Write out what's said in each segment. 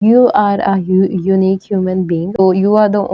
You are a unique human being. So you are the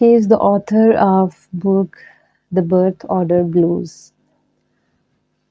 She is the author of book The Birth Order Blues.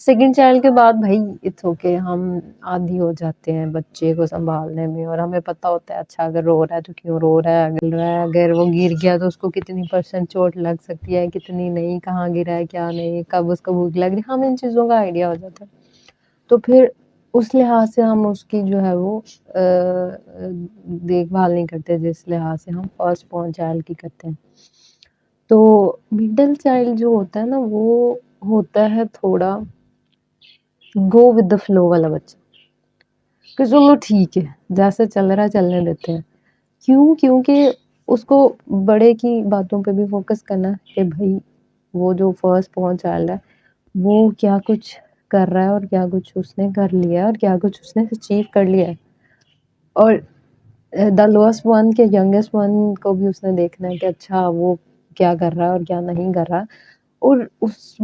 Second child کے بعد بھائی it's okay, ہم عادی ہو جاتے ہیں بچے کو سنبھالنے میں، اور ہمیں پتہ ہوتا ہے اچھا اگر رو رہا ہے تو کیوں رو رہا ہے، اگر رہا ہے اگر وہ گر گیا تو اس کو کتنی % چوٹ لگ سکتی ہے، کتنی نہیں، کہاں گرا ہے کیا نہیں، کب اس کو بھوک لگ رہی ہے، ہمیں ان چیزوں کا آئیڈیا ہو جاتا ہے. تو پھر اس لحاظ سے ہم اس کی جو ہے وہ دیکھ بھال نہیں کرتے جس لحاظ سے ہم فرسٹ بورن چائلڈ کی کرتے ہیں. تو مڈل چائلڈ جو ہوتا ہے نا وہ ہوتا ہے تھوڑا گو ود دا فلو والا بچہ، کہ چلو ٹھیک ہے جیسے چل رہا ہے چلنے دیتے ہیں. کیونکہ اس کو بڑے کی باتوں پہ بھی فوکس کرنا ہے کہ بھائی وہ جو فرسٹ بورن چائلڈ ہے وہ کیا کچھ کر رہا ہے اور کیا کچھ اس نے کر لیا ہے اور کیا کچھ اس نے اچیو کر لیا ہے، اور دا لوسٹ ون کے ینگیسٹ ون کو بھی اس نے دیکھنا ہے کہ اچھا وہ کیا کر رہا ہے اور کیا نہیں کر رہا. اور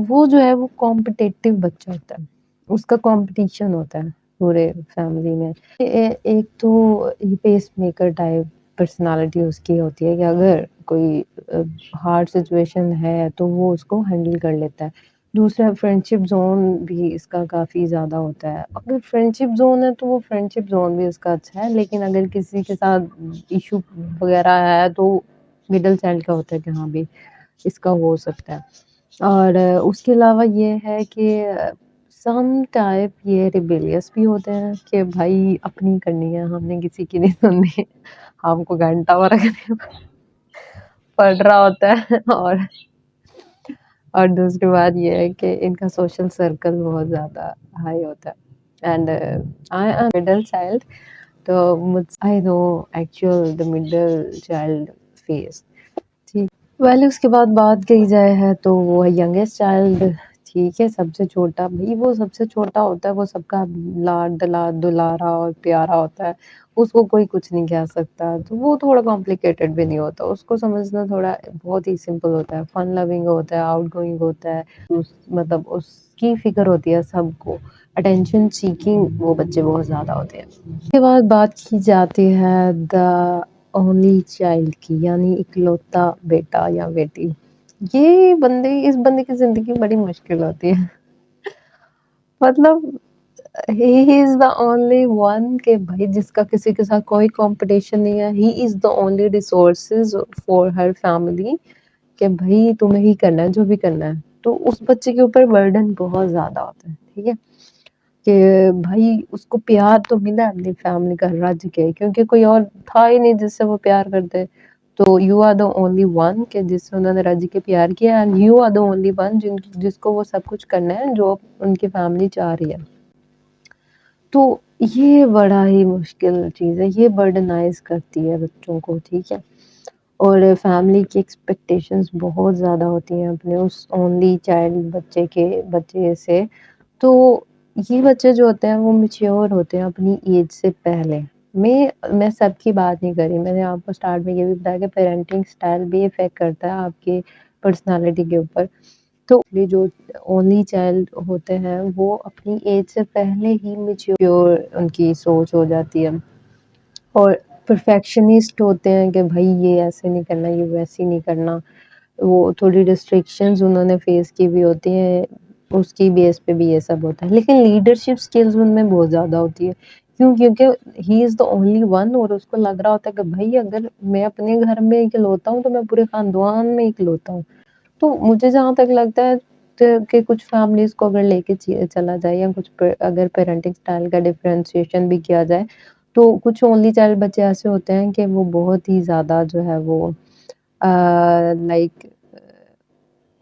وہ جو ہے وہ کمپٹیٹیو بچہ ہوتا ہے، اس کا کمپٹیشن ہوتا ہے پورے فیملی میں. ایک تو پیس میکر ٹائپ پرسنالٹی اس کی ہوتی ہے کہ اگر کوئی ہارڈ سچویشن ہے تو وہ اس کو ہینڈل کر لیتا ہے. دوسرا فرینڈ شپ زون بھی اس کا کافی زیادہ ہوتا ہے. اگر فرینڈ شپ زون ہے تو وہ فرینڈ شپ زون بھی اس کا اچھا ہے، لیکن اگر کسی کے ساتھ ایشو وغیرہ ہے تو مڈل چائلڈ کا ہوتا ہے کہ ہاں بھی اس کا ہو سکتا ہے. اور اس کے علاوہ یہ ہے کہ سم ٹائپ یہ ریبیلیس بھی ہوتے ہیں کہ بھائی اپنی کرنی ہے، ہم نے کسی کی نہیں سننی، ہم کو گھنٹہ ورک پڑ رہا ہوتا ہے. اور دوسری بات یہ ہے کہ ان کا سوشل سرکل بہت زیادہ ہائی ہوتا ہے. And I am middle child, تو I know actual the middle child face. ٹھیک ویل اس کے بعد بات کی جائے ہے تو وہ ینگیسٹ چائلڈ، ٹھیک ہے، سب سے چھوٹا. بھائی وہ سب سے چھوٹا ہوتا ہے، وہ سب کا لاڈ دلارا اور پیارا ہوتا ہے، اس کو کوئی کچھ نہیں کہہ سکتا. تو وہ تھوڑا کمپلیکیٹڈ بھی نہیں ہوتا، اس کو سمجھنا تھوڑا بہت ہی سمپل ہوتا ہے. فن لونگ ہوتا ہے، آؤٹ گوئنگ ہوتا ہے، مطلب اس کی فکر ہوتی ہے سب کو. اٹینشن سیکنگ وہ بچے بہت زیادہ ہوتے ہیں. اس کے بعد بات کی جاتی ہے دا اونلی چائلڈ کی، یعنی اکلوتا بیٹا یا بیٹی. یہ اس بندے کی زندگی بڑی مشکل ہوتی ہے. مطلب ہی از دا اونلی ون کہ بھائی جس کا کسی کے ساتھ کوئی کمپٹیشن نہیں ہے. He is the only resources for her family کہ بھائی تمہیں ہی کرنا ہے جو بھی کرنا ہے. تو اس بچے کے اوپر برڈن بہت زیادہ ہوتا ہے. ٹھیک ہے کہ بھائی اس کو پیار تو ملا اپنی فیملی کا رج کے، کیونکہ کوئی اور تھا ہی نہیں جس سے وہ پیار کرتے. تو you are the only one کہ جس سے انہوں نے رج کے پیار کیا، and you are the only one جس کو وہ سب کچھ کرنا ہے جو ان کی فیملی چاہ رہی ہے. تو یہ بڑا ہی مشکل چیز ہے، یہ برڈنائز کرتی ہے بچوں کو. ٹھیک ہے اور فیملی کی ایکسپیکٹیشنز بہت زیادہ ہوتی ہیں اپنے اس اونلی چائلڈ بچے سے. تو یہ بچے جو ہوتے ہیں وہ میچیور ہوتے ہیں اپنی ایج سے پہلے. میں سب کی بات نہیں کری، میں نے آپ کو اسٹارٹ میں یہ بھی بتایا کہ پیرنٹنگ اسٹائل بھی افیکٹ کرتا ہے آپ کی پرسنالٹی کے اوپر. تو جو اونلی چائلڈ ہوتے ہیں وہ اپنی ایج سے پہلے ہی میچیور ان کی سوچ ہو جاتی ہے، اور پرفیکشنسٹ ہوتے ہیں کہ بھائی یہ ایسے نہیں کرنا، یہ ویسے نہیں کرنا. وہ تھوڑی ریسٹرکشنز انہوں نے فیس کی بھی ہوتی ہیں، اس کی بیس پہ بھی یہ سب ہوتا ہے. لیکن لیڈرشپ سکلز ان میں بہت زیادہ ہوتی ہے. کیونکہ ہی از دا اونلی ون، اور اس کو لگ رہا ہوتا ہے کہ بھائی اگر میں اپنے گھر میں اکلوتا ہوں تو میں پورے خاندان میں اکلوتا ہوں. تو مجھے جہاں تک لگتا ہے کہ کچھ فیملیز کو اگر لے کے چلا جائے یا کچھ اگر پیرنٹنگ اسٹائل کا ڈفرینسیشن بھی کیا جائے تو کچھ اونلی چائلڈ بچے ایسے ہوتے ہیں کہ وہ بہت ہی زیادہ جو ہے وہ لائک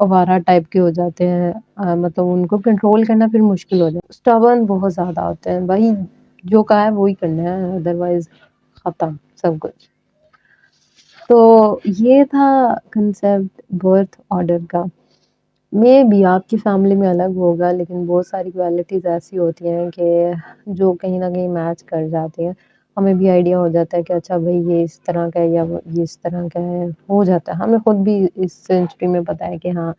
آوارہ ٹائپ کے ہو جاتے ہیں. مطلب ان کو کنٹرول کرنا پھر مشکل ہو جاتا ہے. اسٹبرن بہت زیادہ ہوتے ہیں، بھائی جو کہا ہے وہی کرنا ہے، ادروائز ختم سب کچھ. تو یہ تھا کنسیپٹ برتھ آرڈر کا. میں بھی آپ کی فیملی میں الگ ہوگا، لیکن بہت ساری کوالٹیز ایسی ہوتی ہیں کہ جو کہیں نہ کہیں میچ کر جاتی ہیں. ہمیں بھی آئیڈیا ہو جاتا ہے کہ اچھا بھائی یہ اس طرح کا ہے یا یہ اس طرح کا ہے، ہو جاتا ہے. ہمیں خود بھی اس سینچری میں پتا ہے کہ ہاں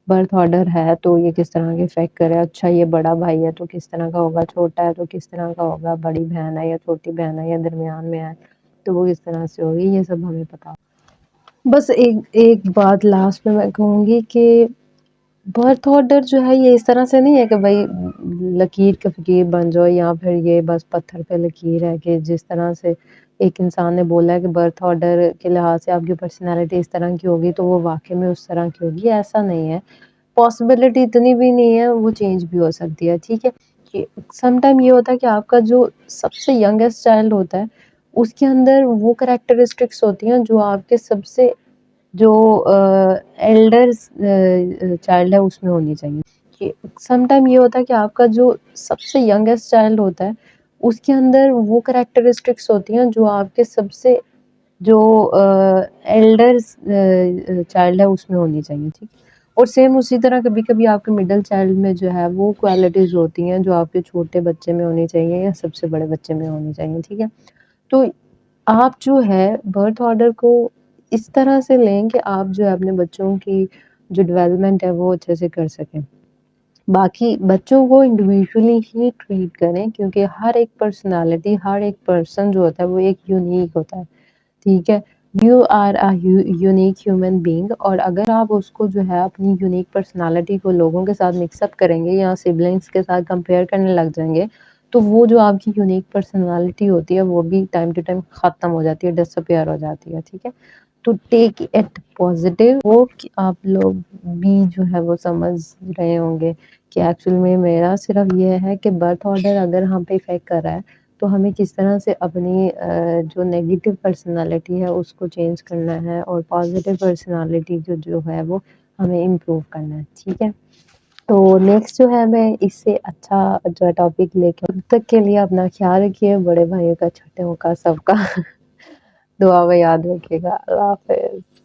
برتھ آرڈر ہے تو یہ کس طرح کے افیکٹ کرے. اچھا یہ بڑا بھائی ہے تو کس طرح کا ہوگا، چھوٹا ہے تو کس طرح کا ہوگا، بڑی بہن ہے یا چھوٹی بہن ہے یا درمیان میں ہے تو وہ کس طرح سے ہوگی، یہ سب ہمیں پتا. بس ایک بات لاسٹ میں کہوں گی کہ برتھ آرڈر جو ہے یہ اس طرح سے نہیں ہے کہ بھائی لکیر کے فقیر بن جاؤ، یا پھر یہ بس پتھر پہ لکیر ہے کہ جس طرح سے ایک انسان نے بولا ہے کہ برتھ آرڈر کے لحاظ سے آپ کی پرسنالٹی اس طرح کی ہوگی تو وہ واقعی میں اس طرح کی ہوگی، ایسا نہیں ہے۔ پاسبلٹی اتنی بھی نہیں ہے، وہ چینج بھی ہو سکتی ہے، ٹھیک ہے۔ کہ سم ٹائم یہ ہوتا ہے کہ آپ کا جو سب سے ینگسٹ چائلڈ ہوتا ہے اس کے اندر وہ کریکٹرسٹکس ہوتی ہیں جو آپ کے سب سے جو ایلڈر چائلڈ ہے اس میں ہونی چاہیے۔ کہ سم ٹائم یہ ہوتا ہے کہ آپ کا جو سب سے ینگسٹ چائلڈ ہوتا ہے اس کے اندر وہ کریکٹرسٹکس ہوتی ہیں جو آپ کے سب سے جو ایلڈر چائلڈ ہے اس میں ہونی چاہیے، ٹھیک ہے۔ اور سیم اسی طرح کبھی کبھی آپ کے مڈل چائلڈ میں جو ہے وہ کوالٹیز ہوتی ہیں جو آپ کے چھوٹے بچے میں ہونی چاہیے یا سب سے بڑے بچے میں ہونی چاہیے، ٹھیک ہے۔ تو آپ جو ہے برتھ آرڈر کو اس طرح سے لیں کہ آپ جو ہے اپنے بچوں کی جو ڈیولپمنٹ ہے وہ اچھے سے کر سکیں۔ باقی بچوں کو انڈیویجولی ہی ٹریٹ کریں کیونکہ ہر ایک پرسنالٹی، ہر ایک پرسن جو ہوتا ہے وہ ایک یونیک ہوتا ہے، ٹھیک ہے۔ You are a unique human being, اور اگر آپ اس کو جو ہے اپنی یونیک پرسنالٹی کو لوگوں کے ساتھ مکس اپ کریں گے یا سبلنگس کے ساتھ کمپیئر کرنے لگ جائیں گے تو وہ جو آپ کی یونیک پرسنالٹی ہوتی ہے وہ بھی ٹائم ٹو ٹائم ختم ہو جاتی ہے، ڈسپیئر ہو جاتی ہے، ٹھیک ہے۔ تو ٹیک اٹ پازیٹیو، وہ کہ آپ لوگ بھی جو ہے وہ سمجھ رہے ہوں گے کہ ایکچوئل میں میرا صرف یہ ہے کہ برتھ آرڈر اگر ہم پہ افیکٹ کر رہا ہے تو ہمیں کس طرح سے اپنی جو نیگیٹو پرسنالٹی ہے اس کو چینج کرنا ہے اور پازیٹیو پرسنالٹی جو ہے وہ ہمیں امپروو کرنا ہے، ٹھیک ہے۔ تو نیکسٹ جو ہے میں اس سے اچھا جو ہے ٹاپک لے کے، تب تک کے لیے اپنا خیال رکھیے، بڑے بھائیوں کا چھوٹوں کا سب کا دعا میں یاد رکھیے گا۔ اللہ حافظ۔